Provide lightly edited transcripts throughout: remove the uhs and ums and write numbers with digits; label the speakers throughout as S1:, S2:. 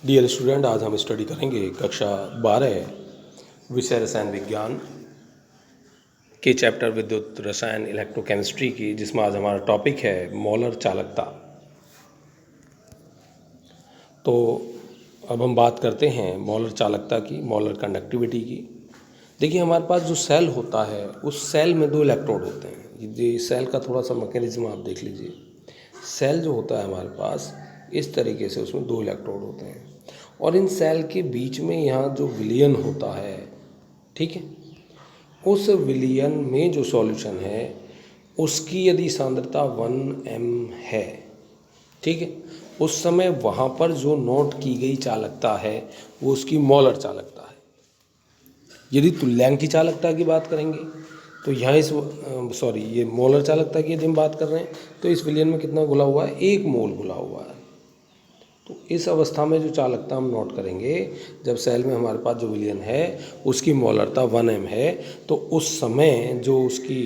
S1: Dear student, आज हम study करेंगे कक्षा 12 विषय रसायन विज्ञान के चैप्टर विद्युत रसायन इलेक्ट्रोकेमिस्ट्री की, जिसमें आज हमारा टॉपिक है मोलर चालकता। तो अब हम बात करते हैं मोलर चालकता की, मोलर कंडक्टिविटी की। देखिए, हमारे पास जो सेल होता है उस सेल में 2 इलेक्ट्रोड होते हैं। ये सेल का थोड़ा सा मैकेनिज्म आप देख लीजिए। सेल जो होता है हमारे पास इस तरीके से, उसमें 2 इलेक्ट्रोड होते हैं और इन सेल के बीच में यहाँ जो विलयन होता है, ठीक है, उस विलयन में जो सॉल्यूशन है उसकी यदि सांद्रता 1m है, ठीक है, उस समय वहाँ पर जो नोट की गई चालकता है वो उसकी मोलर चालकता है। यदि तुल्यांक की चालकता की बात करेंगे तो यहाँ ये मोलर चालकता की यदि हम बात कर रहे हैं तो इस विलयन में कितना घुला हुआ है, 1 मोल घुला हुआ है। तो इस अवस्था में जो चालकता हम नोट करेंगे, जब सेल में हमारे पास जो विलयन है उसकी मोलरता 1m है, तो उस समय जो उसकी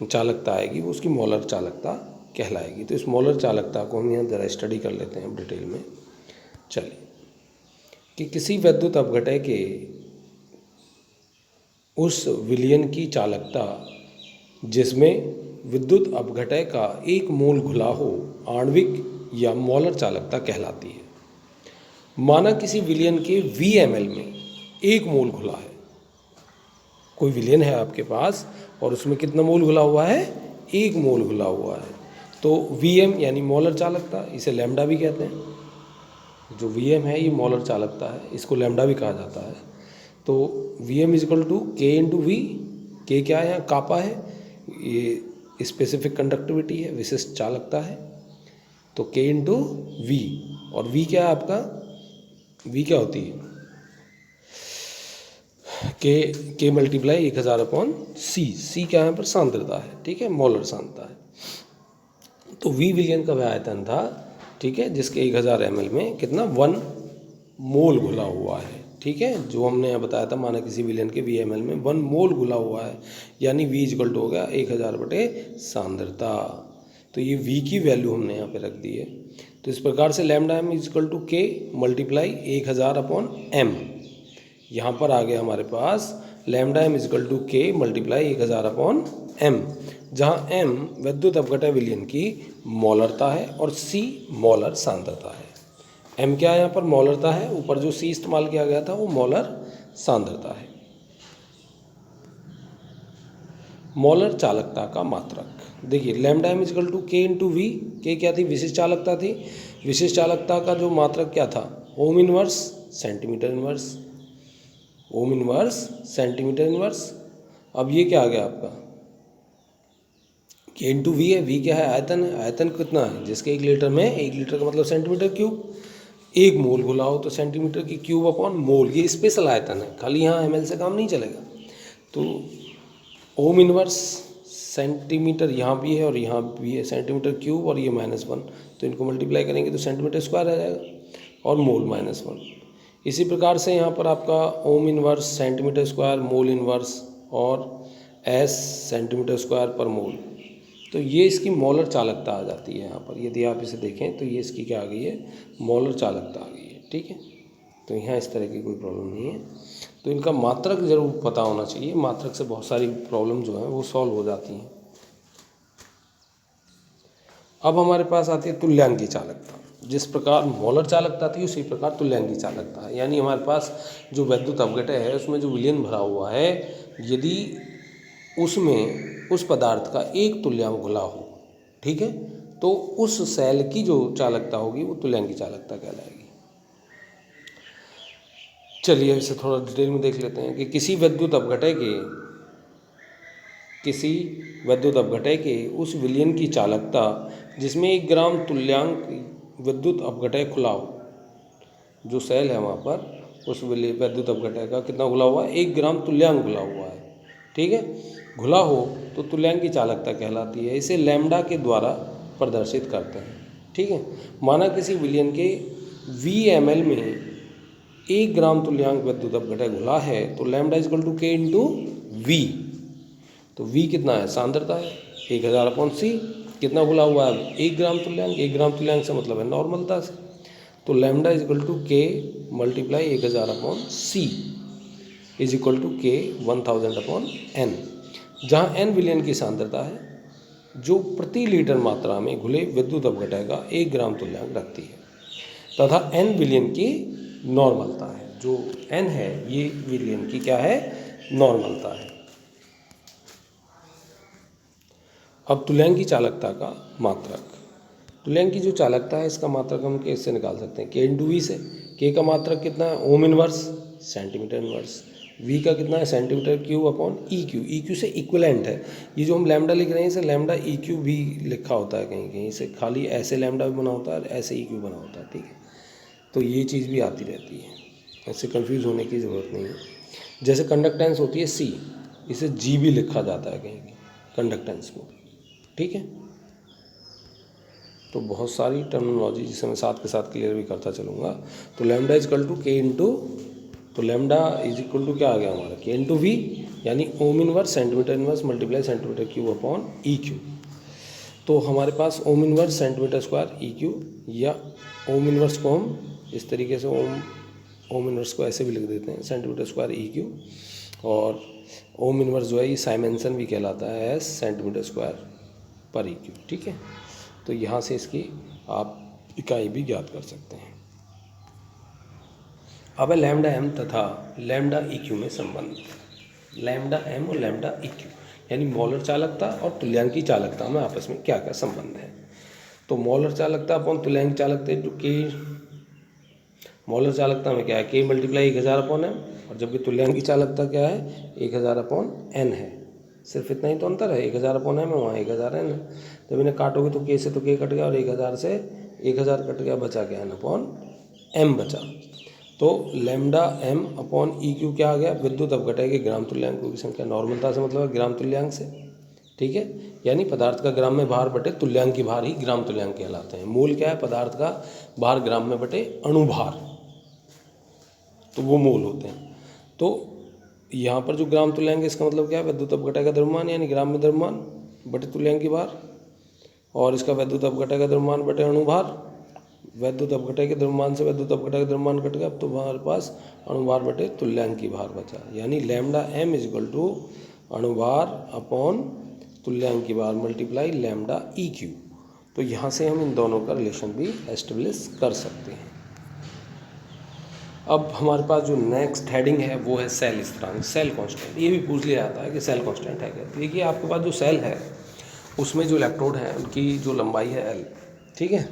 S1: चालकता आएगी वो उसकी मोलर चालकता कहलाएगी। तो इस मोलर चालकता को हम यहाँ ज़रा स्टडी कर लेते हैं डिटेल में। चलिए, कि किसी विद्युत अपघटय के उस विलयन की चालकता जिसमें विद्युत अपघटय का 1 मोल घुला हो आणविक या मोलर चालकता कहलाती है। माना किसी विलयन के VML में 1 मोल घुला है। कोई विलयन है आपके पास और उसमें कितना मोल घुला हुआ है, 1 मोल घुला हुआ है। तो VM यानी मोलर चालकता, इसे लैम्डा भी कहते हैं। जो VM है ये मोलर चालकता है, इसको लैम्डा भी कहा जाता है। तो VM is equal to K/V। K क्या है, यहाँ कापा है, ये स्पेसिफिक कंडक्टिविटी है, विशिष्ट चालकता है। तो K/V, और V क्या है आपका, V क्या होती है, K मल्टीप्लाई 1000/C। C क्या है यहाँ पर, सांद्रता है, ठीक है, मोलर सांद्रता है। तो V विलयन का आयतन था, ठीक है, जिसके 1000 ml में कितना 1 मोल घुला हुआ है, ठीक है, जो हमने यहाँ बताया था। माना किसी विलयन के VML में 1 मोल घुला हुआ है, यानी V इक्वल टू हो गया 1000/सांद्रता। तो ये V की वैल्यू हमने यहाँ पे रख दी है। तो इस प्रकार से lambda m equal to K multiply 1000/m। यहाँ पर आ गया हमारे पास lambda m equal to K multiply 1000/m, जहाँ m विद्युत अपघटय विलयन की मोलरता है और C मोलर सांद्रता है। m क्या है यहाँ पर, मोलरता है, ऊपर जो C इस्तेमाल किया गया था वो मोलर सांद्रता है। मोलर चालकता का मात्रक देखिए, lambda m equal to K/V। K क्या थी, विशिष्ट चालकता थी। विशिष्ट चालकता का जो मात्रक क्या था, ओम इनवर्स सेंटीमीटर इनवर्स, ओम इनवर्स सेंटीमीटर इनवर्स। अब ये क्या आ गया आपका, K/V है, V क्या है, आयतन है। आयतन कितना है, जिसके 1 लीटर में, 1 लीटर का मतलब सेंटीमीटर क्यूब, 1 मोल घुला हो तो सेंटीमीटर की क्यूब अपॉन मोल। ये स्पेशल आयतन है, खाली यहाँ ml से काम नहीं चलेगा। तो ओम इनवर्स सेंटीमीटर यहाँ भी है और यहाँ भी है, सेंटीमीटर क्यूब, और ये -1, तो इनको मल्टीप्लाई करेंगे तो सेंटीमीटर स्क्वायर आ जाएगा, और मोल -1। इसी प्रकार से यहाँ पर आपका ओम inverse centimetre square mole inverse और S सेंटीमीटर स्क्वायर पर मोल। तो ये इसकी मोलर चालकता आ जाती है। यहाँ पर यदि आप इसे देखें तो ये इसकी क्या आ गई है, मोलर चालकता आ गई है, ठीक है। तो यहाँ इस तरह की कोई प्रॉब्लम नहीं है। तो इनका मात्रक ज़रूर पता होना चाहिए, मात्रक से बहुत सारी प्रॉब्लम जो है वो सॉल्व हो जाती हैं। अब हमारे पास आती है तुल्यांकी चालकता। जिस प्रकार मोलर चालकता थी उसी प्रकार तुल्यांकी चालकता है। यानी हमारे पास जो विद्युत अपघटय है उसमें जो विलयन भरा हुआ है, यदि उसमें उस पदार्थ का 1 तुल्यांक घुला हो, ठीक है, तो उस सेल की जो चालकता होगी वो तुल्यांकी चालकता कहलाएगी। चलिए इसे थोड़ा डिटेल में देख लेते हैं कि किसी विद्युत अपघटय के उस विलयन की चालकता जिसमें 1 ग्राम तुल्यांक विद्युत अपघटय खुला हो। जो सेल है वहाँ पर उस विद्युत अपघटय का कितना घुला हुआ है, 1 ग्राम तुल्यांक घुला हुआ है, ठीक है, घुला हो तो तुल्यांक की चालकता कहलाती है। इसे लैम्डा के द्वारा प्रदर्शित करते हैं, ठीक है। माना किसी विलयन के VML में 1 ग्राम तुल्यांक विद्युत अपघटय घुला है तो लैम्डा इक्वल टू K/V। तो V कितना है, सांद्रता है, 1000/C। कितना घुला हुआ है, 1 ग्राम तुल्यांक। 1 ग्राम तुल्यांक से मतलब है नॉर्मलता से। तो lambda is equal to K multiply 1000 upon C is equal to K 1000 upon N, जहाँ एन विलियन की सांद्रता है जो प्रति लीटर मात्रा में घुले विद्युत अपघटय का 1 ग्राम तुल्यांक रखती है, तथा एन विलियन की नॉर्मलता है। जो एन है ये विलियन की क्या है, नॉर्मलता है। अब तुल्यांक की चालकता का मात्रक, तुल्यांक की जो चालकता है इसका मात्रक हम कैसे निकाल सकते हैं, के इंटू वी से। के का मात्रक कितना है, ohm inverse centimetre inverse, V का कितना है centimetre cube upon E Q, E Q से इक्विवेलेंट है। ये जो हम लैम्डा लिख रहे हैं इसे लैम्डा ई क्यू भी लिखा होता है कहीं कहीं, इसे खाली ऐसे लैम्डा भी बना होता है और ऐसे ई क्यू बना होता है, ठीक है। तो ये चीज़ भी आती रहती है, ऐसे कंफ्यूज होने की ज़रूरत नहीं है। जैसे कंडक्टेंस होती है सी, इसे जी भी लिखा जाता है कहीं कंडक्टेंस को, ठीक है। तो बहुत सारी टर्मिनोलॉजी जिसे मैं साथ के साथ क्लियर भी करता चलूँगा। तो lambda is equal to K into, तो लैम्डा इज इक्वल टू क्या आ गया हमारा, के इंटू वी, यानी ohm inverse centimetre inverse multiply centimetre cube upon E Q. तो हमारे पास ohm inverse centimetre square E Q, या ओम इनवर्स को हम इस तरीके से ओम इनवर्स को ऐसे भी लिख देते हैं सेंटीमीटर स्क्वायर ई क्यू, और ओम इनवर्स जो है ये साइमेंसन भी कहलाता है एस सेंटीमीटर स्क्वायर पर ई क्यू, ठीक है। तो यहाँ से इसकी आप इकाई भी ज्ञात कर सकते हैं। अब है लैम्डा एम तथा लैम्डा ई क्यू में संबंध। लैम्डा एम और लैम्डा ई क्यू यानी मॉलर चालकता और तुल्यांकी चालकता में आपस में क्या क्या संबंध है। तो मॉलर चालकता अपॉन तुल्यांकी चालकता, जो के मॉलर चालकता में क्या है, के मल्टीप्लाई 1000 अपॉन एम, और जबकि तुल्यांकी चालकता क्या है 1000 अपॉन एन है। सिर्फ इतना ही तो अंतर है, 1000 अपॉन एम है, वहाँ 1000 एन है। जब इन्हें काटोगे तो के से तो के कट गया और 1000 से 1000 कट गया, बचा क्या एन अपॉन एम बचा। तो lambda M upon E Q क्या आ गया, विद्युत अपघटय के ग्राम तुल्यांकों की संख्या। नॉर्मलता से मतलब है ग्राम तुल्यांक से, ठीक है। यानी पदार्थ का ग्राम में भार बटे तुल्यांक की भार ही ग्राम तुल्यांक कहलाते हैं। मोल क्या है, पदार्थ का भार ग्राम में बटे अणुभार, तो वो मोल होते हैं। तो यहाँ पर जो ग्राम तुल्यांक इसका मतलब क्या है, विद्युत अपघटय का द्रव्यमान यानी ग्राम में द्रव्यमान बटे तुल्यांक की भार, और इसका विद्युत अपघटय का द्रव्यमान बटे अणुभार। विद्युत अपघटय के द्रव्यमान से विद्युत अपघटय का द्रव्यमान कट गया, अब तो हमारे पास अणुभार बटे तुल्यांक की भार बचा, यानी lambda M is equal to अणुभार अपॉन तुल्यांक की भार मल्टीप्लाई लैम्डा ई क्यू। तो यहाँ से हम इन दोनों का रिलेशन भी एस्टेब्लिश कर सकते हैं। अब हमारे पास जो नेक्स्ट हेडिंग है वो है सेल स्थिरांक, सेल कांस्टेंट। ये भी पूछ लिया जाता है कि सेल कांस्टेंट है क्या। देखिए आपके पास जो सेल है उसमें जो इलेक्ट्रोड है उनकी जो लंबाई है एल, ठीक है,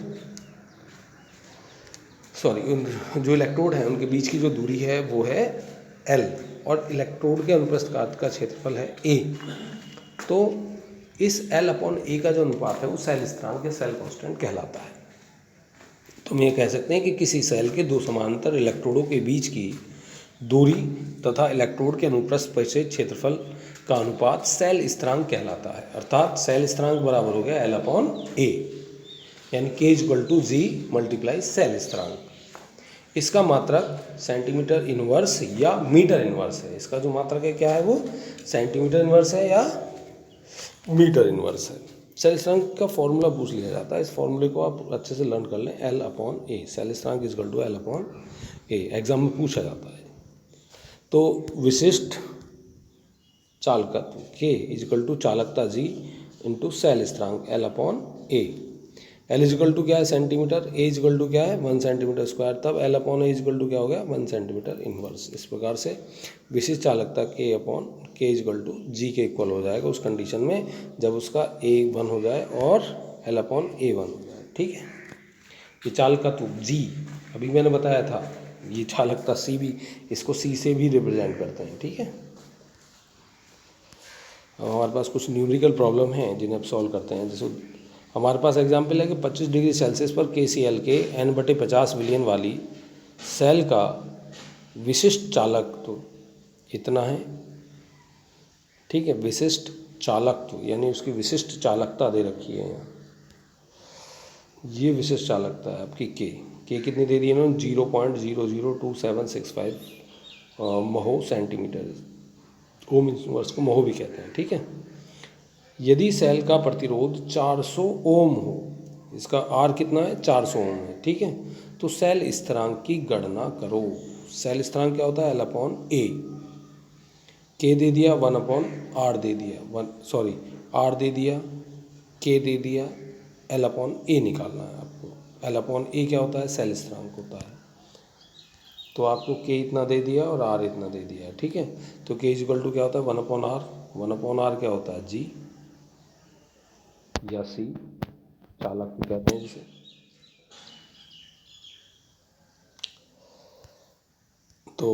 S1: सॉरी, जो इलेक्ट्रोड है उनके बीच की जो दूरी है वो है एल, और इलेक्ट्रोड के अनुप्रस्थ काट का क्षेत्रफल है ए। तो इस एल अपॉन ए का जो अनुपात है वो सेल स्थिरांक या सेल कांस्टेंट कहलाता है। तो हम ये कह सकते हैं कि किसी सेल के दो समांतर इलेक्ट्रोडों के बीच की दूरी तथा इलेक्ट्रोड के अनुप्रस्थ परिच्छेद क्षेत्रफल का अनुपात सेल स्थिरांक कहलाता है। अर्थात सेल स्थिरांक बराबर हो गया एल अपॉन ए, यानी K is equal to G multiply cell स्थिरांक। इसका मात्रक सेंटीमीटर इनवर्स या मीटर इनवर्स है। इसका जो मात्रक है क्या है, वो सेंटीमीटर इनवर्स है या मीटर इनवर्स है। सेल स्थिरांक का फॉर्मूला पूछ लिया जाता है, इस फॉर्मूले को आप अच्छे से लर्न कर लें, एल अपॉन ए, सेल स्थिरांक is equal to L upon A, exam में पूछा जाता है। तो विशिष्ट चालकत्व के इज इक्वल टू चालकता जी इंटू सेल स्थिरांक L upon A. L is equal to क्या है centimetre, A is equal to क्या है 1 सेंटीमीटर स्क्वायर, तब L upon A is equal to क्या हो गया 1 सेंटीमीटर इनवर्स। इस प्रकार से विशिष्ट चालकता के अपॉन के इज इक्वल टू जी के इक्वल हो जाएगा उस कंडीशन में जब उसका ए 1 हो जाए और एल अपॉन ए 1 हो जाए, ठीक है। ये चालकत्व जी अभी मैंने बताया था, ये चालकता सी भी, इसको सी से भी रिप्रेजेंट करते हैं, ठीक है। हमारे पास कुछ न्यूमेरिकल प्रॉब्लम हैं जिन्हें आप सॉल्व करते हैं। जैसे हमारे पास एग्जाम्पल है कि 25 डिग्री सेल्सियस पर KCl के n/50 विलियन वाली सेल का विशिष्ट चालकत्व इतना है, ठीक है। विशिष्ट चालकत्व यानी उसकी विशिष्ट चालकता दे रखी है यहाँ, ये विशिष्ट चालकता है आपकी के कितनी दे दी है इन्होंने 0.002765 महो सेंटीमीटर, ओम इनवर्स को महो भी कहते हैं, ठीक है। यदि सेल का प्रतिरोध 400 ओम हो, इसका आर कितना है 400 ओम है, ठीक है। तो सेल स्थिरांक की गणना करो। सेल स्थिरांक क्या होता है? L/A। K दे दिया, 1/R दे दिया, R दे दिया, K दे दिया, L/A निकालना है आपको। L/A क्या होता है? सेल स्थिरांक होता है। तो आपको K इतना दे दिया और R इतना दे दिया है, ठीक है। तो K = क्या होता है? 1/R। 1/R क्या होता है? G या C, चालक भी कहते हैं जिसे। तो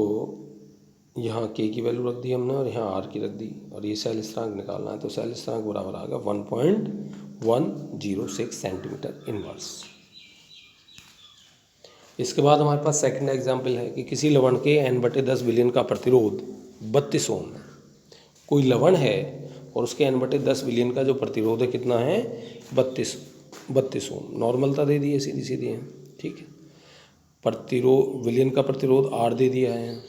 S1: यहाँ K की वैल्यू रख दी हमने और यहाँ R की रख दी, और ये सेल स्थिरांक निकालना है। तो सेल स्थिरांक बराबर आ गया 1.106 सेंटीमीटर इनवर्स। इसके बाद हमारे पास सेकंड एग्जाम्पल है कि किसी लवण के n/10 विलियन का प्रतिरोध 32 ओम है। कोई लवण है और उसके n/10 विलियन का जो प्रतिरोध है कितना है? 32 ओम। नॉर्मलता दे दी है, सीधी सीधी है, ठीक है। प्रतिरोध, विलियन का प्रतिरोध R दे दिया है,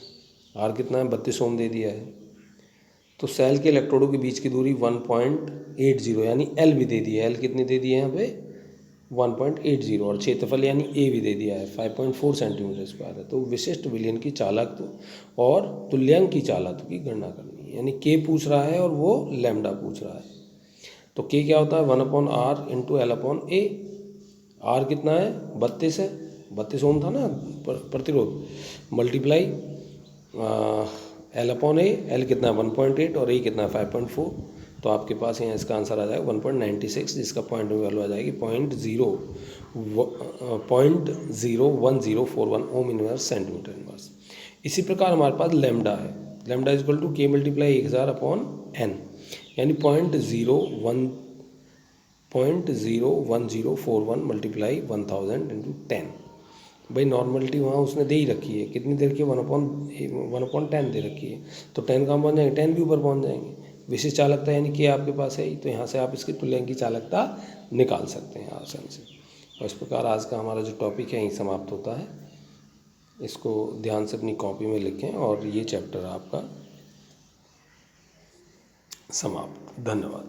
S1: R कितना है? 32 ओम दे दिया है। तो सेल के इलेक्ट्रोडों के बीच की दूरी 1.80 यानी L भी दे दिया है। L कितनी दे दी है यहाँ पे? 1.80, और क्षेत्रफल यानी A भी दे दिया है, 5.4 सेंटीमीटर स्क्वायर है। तो विशिष्ट विलयन की चालकत्व और तुल्यांक की चालकत्व की गणना करनी है। यानी K पूछ रहा है और वो लैम्डा पूछ रहा है। तो K क्या होता है? 1/R × L/A। R कितना है? 32 है, 32 ओम था ना प्रतिरोध, मल्टीप्लाई L/A। L कितना है? 1.8 और A कितना है? 5.4। तो आपके पास यहाँ इसका आंसर आ जाएगा 1.96, जिसका पॉइंट में वैल्यू आ जाएगी 0.01041 ओम इनवर्स सेंटीमीटर इनवर्स। इसी प्रकार हमारे पास लैम्डा है। लैम्डा = K × 1000/n, यानी 0.01041 मल्टीप्लाई 1000 × 10। भाई नॉर्मलिटी वहाँ उसने दे ही रखी है, कितनी दे रखी है? 1/10 दे रखी है। तो 10 कहाँ पहुँच जाएंगे? 10 भी ऊपर पहुँच जाएंगे। विशिष्ट चालकता यानी कि आपके पास है, तो यहाँ से आप इसकी तुल्यांक की चालकता निकाल सकते हैं आसानी से। और इस प्रकार आज का हमारा जो टॉपिक है यहीं समाप्त होता है। इसको ध्यान से अपनी कॉपी में लिखें और ये चैप्टर आपका समाप्त। धन्यवाद।